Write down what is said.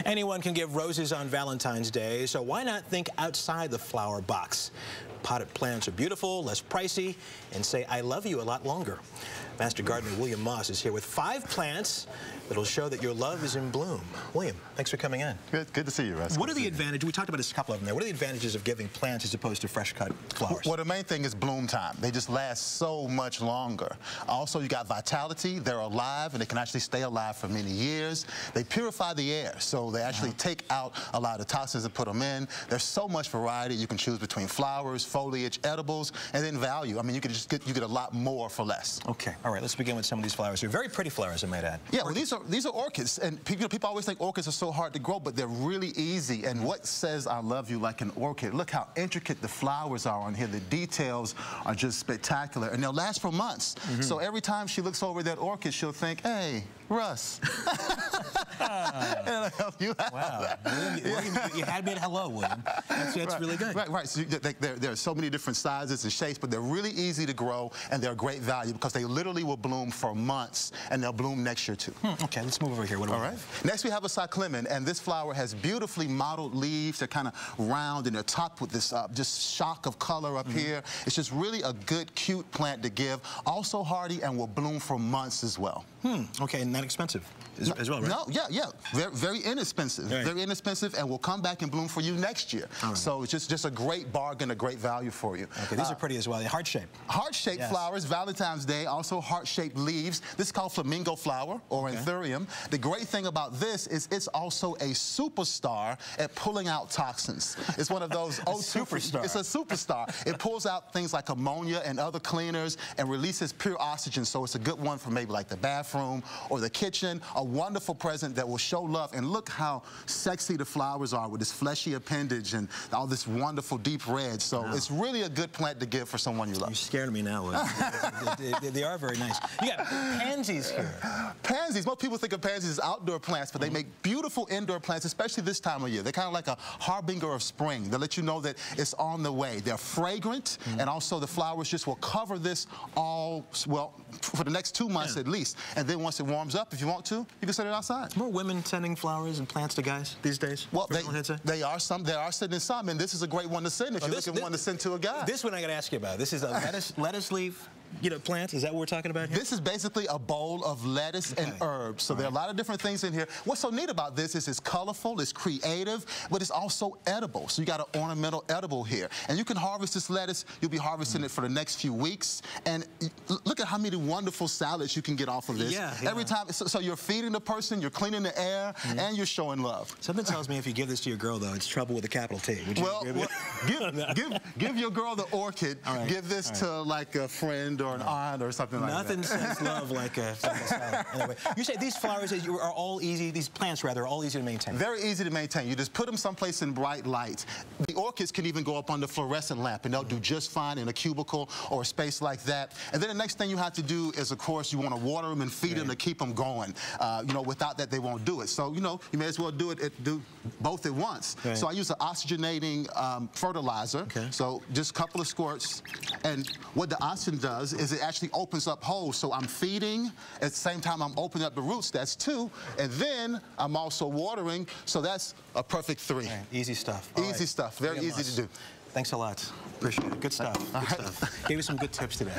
Anyone can give roses on Valentine's Day, so why not think outside the flower box? Potted plants are beautiful, less pricey, and say I love you a lot longer. Master Gardener William Moss is here with 5 plants that'll show that your love is in bloom. William, thanks for coming in. Good to see you, Russ. What are the advantages? We talked about a couple of them there. What are the advantages of giving plants as opposed to fresh cut flowers? Well, the main thing is bloom time. They just last so much longer. Also, you got vitality. They're alive, and they can actually stay alive for many years. They purify the air, so they actually take out a lot of toxins and put them in. There's so much variety. You can choose between flowers, foliage, edibles, and then value. I mean, you get a lot more for less. Okay. All right, let's begin with some of these flowers. They're very pretty flowers, I might add. Yeah, well, these are orchids, and people always think orchids are so hard to grow, but they're really easy. And what says I love you like an orchid? Look how intricate the flowers are on here. The details are just spectacular, and they'll last for months. So every time she looks over that orchid, she'll think, hey, Russ. And I'll help you out. Wow. William, you had me at hello, William. That's really good. Right. So there are so many different sizes and shapes, but they're really easy to grow, and they're great value because they literally will bloom for months, and they'll bloom next year, too. Okay, let's move over here. What do we have? Next, we have a cyclamen, and this flower has beautifully mottled leaves. They're kind of round, and they're topped with this just shock of color up here. It's just really a good, cute plant to give. Also hardy and will bloom for months as well. Okay, and not expensive as well, right? No, yeah. Very inexpensive. Right. Very inexpensive, and will come back and bloom for you next year. Right. So it's just a great bargain, a great value for you. Okay, these are pretty as well. They're heart-shaped. Heart-shaped flowers, Valentine's Day, also heart-shaped leaves. This is called flamingo flower, or anthurium. The great thing about this is it's also a superstar at pulling out toxins. It's one of those superstar. It's a superstar. It pulls out things like ammonia and other cleaners and releases pure oxygen, so it's a good one for maybe like the bathroom or the kitchen. A wonderful present that will show love. And look how sexy the flowers are with this fleshy appendage and all this wonderful deep red. So it's really a good plant to give for someone you love. You're scaring me now. They are very nice. You got pansies here. Pansies. Most people think of pansies as outdoor plants, but they make beautiful indoor plants, especially this time of year. They're kind of like a harbinger of spring. They let you know that it's on the way. They're fragrant, and also the flowers just will cover this all, well, for the next 2 months at least. And then once it warms up, if you want to, you can set it outside. More women sending flowers and plants to guys these days? Well, there are sending some, and this is a great one to send if you're looking one to send to a guy. This one I got to ask you about. This is a lettuce leaf, plant. Is that what we're talking about here? This is basically a bowl of lettuce and herbs. So there are a lot of different things in here. What's so neat about this is it's colorful, it's creative, but it's also edible. So you got an ornamental edible here. And you can harvest this lettuce. You'll be harvesting it for the next few weeks. And look at how many wonderful salads you can get off of this. Every time, so you're feeding the person, you're cleaning the air, and you're showing love. Something tells me if you give this to your girl, though, it's trouble with a capital T. Would you give your girl the orchid. Give this to like a friend or an aunt or something like that. Nothing says love like a salad. Anyway, you say these flowers are all easy, these plants rather, are all easy to maintain. Very easy to maintain. You just put them someplace in bright light. The orchids can even go up under fluorescent lamp, and they'll do just fine in a cubicle or a space like that. And then the next thing you have to do is, of course, you want to water them and feed them to keep them going. Without that, they won't do it. So, you may as well do both at once. So I use an oxygenating fertilizer. So just a couple of squirts. And what the oxygen does is it actually opens up holes. So I'm feeding, at the same time I'm opening up the roots, that's 2. And then I'm also watering, so that's a perfect 3. Easy stuff. Easy stuff, very easy to do. Thanks a lot. Appreciate it. Good stuff. Good stuff. Gave us some good tips today.